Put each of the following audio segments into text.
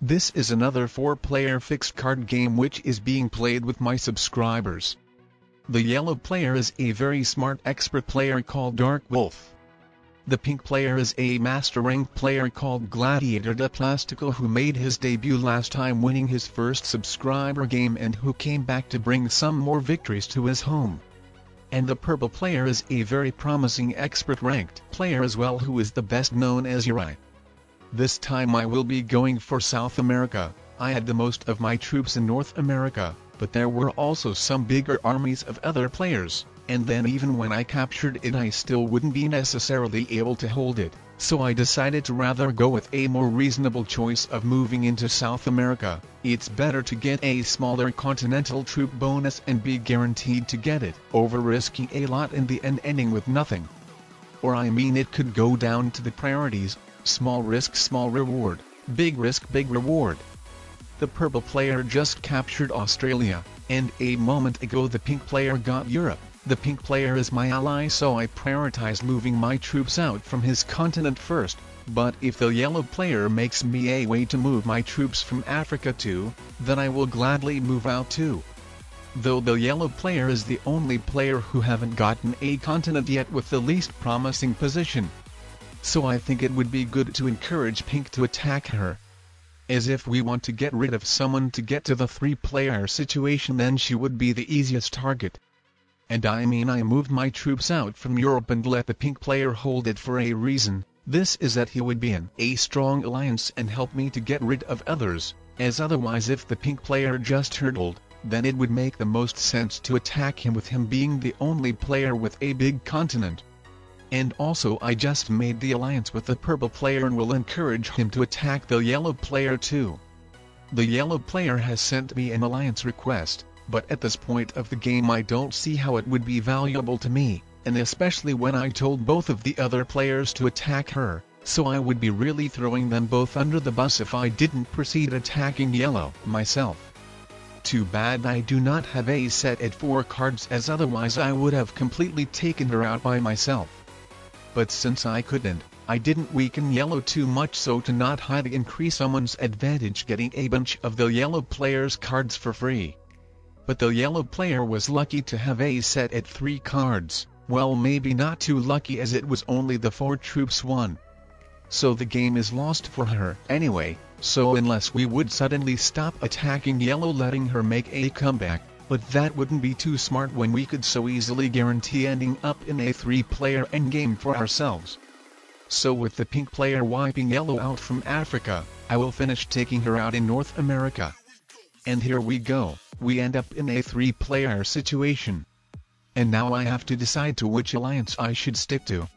This is another 4-player fixed card game which is being played with my subscribers. The yellow player is a very smart expert player called Dark Wolf. The pink player is a master rank player called Gladiator de Plastico who made his debut last time winning his first subscriber game and who came back to bring some more victories to his home. And the purple player is a very promising expert ranked player as well who is the best known as Julez. This time I will be going for South America. I had the most of my troops in North America, but there were also some bigger armies of other players, and then even when I captured it I still wouldn't be necessarily able to hold it, so I decided to rather go with a more reasonable choice of moving into South America. It's better to get a smaller continental troop bonus and be guaranteed to get it, over risking a lot in the end ending with nothing. Or I mean it could go down to the priorities, small risk small reward, big risk big reward. The purple player just captured Australia, and a moment ago the pink player got Europe. The pink player is my ally, so I prioritize moving my troops out from his continent first, but if the yellow player makes me a way to move my troops from Africa too, then I will gladly move out too. Though the yellow player is the only player who haven't gotten a continent yet with the least promising position. So I think it would be good to encourage pink to attack her. As if we want to get rid of someone to get to the 3-player situation, then she would be the easiest target. And I mean I moved my troops out from Europe and let the pink player hold it for a reason. This is that he would be in a strong alliance and help me to get rid of others, as otherwise if the pink player just hurdled, then it would make the most sense to attack him with him being the only player with a big continent. And also I just made the alliance with the purple player and will encourage him to attack the yellow player too. The yellow player has sent me an alliance request, but at this point of the game I don't see how it would be valuable to me, and especially when I told both of the other players to attack her, so I would be really throwing them both under the bus if I didn't proceed attacking yellow myself. Too bad I do not have a set at 4 cards, as otherwise I would have completely taken her out by myself. But since I couldn't, I didn't weaken yellow too much so to not highly increase someone's advantage getting a bunch of the yellow player's cards for free. But the yellow player was lucky to have a set at 3 cards, well maybe not too lucky as it was only the 4 troops won. So the game is lost for her anyway, so unless we would suddenly stop attacking yellow letting her make a comeback, but that wouldn't be too smart when we could so easily guarantee ending up in a 3-player endgame for ourselves. So with the pink player wiping yellow out from Africa, I will finish taking her out in North America. And here we go, we end up in a 3-player situation. And now I have to decide to which alliance I should stick to.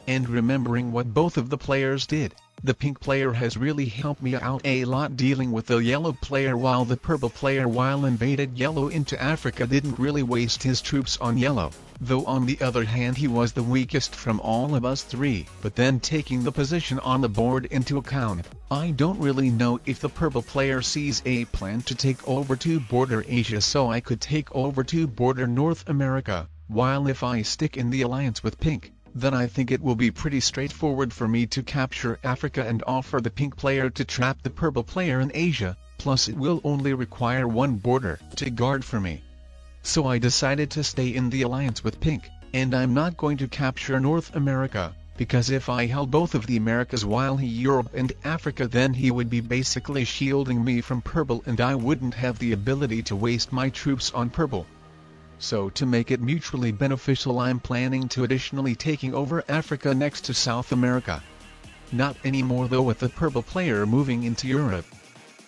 And remembering what both of the players did, the pink player has really helped me out a lot dealing with the yellow player, while the purple player while invaded yellow into Africa didn't really waste his troops on yellow, though on the other hand he was the weakest from all of us 3. But then taking the position on the board into account, I don't really know if the purple player sees a plan to take over to border Asia so I could take over to border North America, while if I stick in the alliance with pink, then I think it will be pretty straightforward for me to capture Africa and offer the pink player to trap the purple player in Asia, plus it will only require 1 border to guard for me. So I decided to stay in the alliance with pink, and I'm not going to capture North America, because if I held both of the Americas while he Europe and Africa then he would be basically shielding me from purple and I wouldn't have the ability to waste my troops on purple. So to make it mutually beneficial I'm planning to additionally taking over Africa next to South America. Not anymore though with the purple player moving into Europe.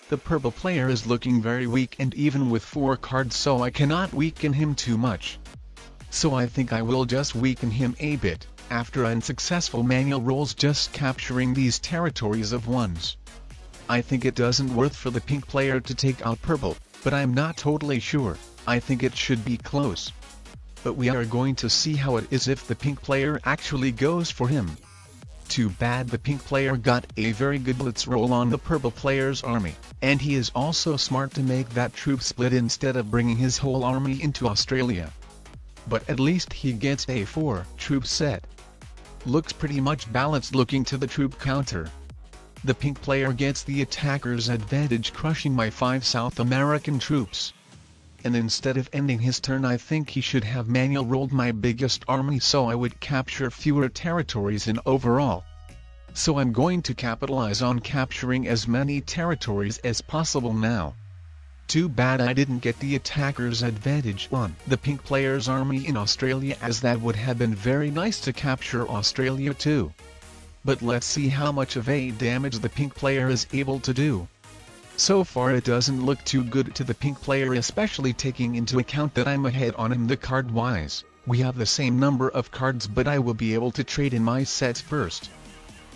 The purple player is looking very weak and even with 4 cards so I cannot weaken him too much. So I think I will just weaken him a bit, after unsuccessful manual rolls just capturing these territories of 1s. I think it doesn't worth for the pink player to take out purple, but I'm not totally sure. I think it should be close. But we are going to see how it is if the pink player actually goes for him. Too bad the pink player got a very good blitz roll on the purple player's army, and he is also smart to make that troop split instead of bringing his whole army into Australia. But at least he gets a 4 troop set. Looks pretty much balanced looking to the troop counter. The pink player gets the attacker's advantage, crushing my 5 South American troops. And instead of ending his turn, I think he should have manual rolled my biggest army so I would capture fewer territories in overall. So I'm going to capitalize on capturing as many territories as possible now. Too bad I didn't get the attacker's advantage on the pink player's army in Australia, as that would have been very nice to capture Australia too. But let's see how much of a damage the pink player is able to do. So far it doesn't look too good to the pink player, especially taking into account that I'm ahead on him the card wise. We have the same number of cards, but I will be able to trade in my sets first.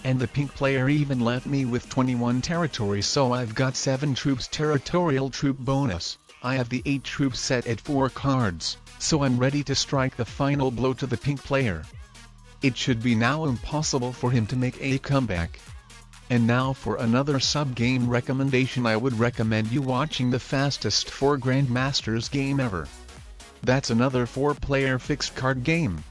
And the pink player even left me with 21 territories, so I've got 7 troops territorial troop bonus. I have the 8 troops set at 4 cards, so I'm ready to strike the final blow to the pink player. It should be now impossible for him to make a comeback. And now for another sub-game recommendation. I would recommend you watching the fastest 4 Grandmasters game ever. That's another 4-player fixed card game.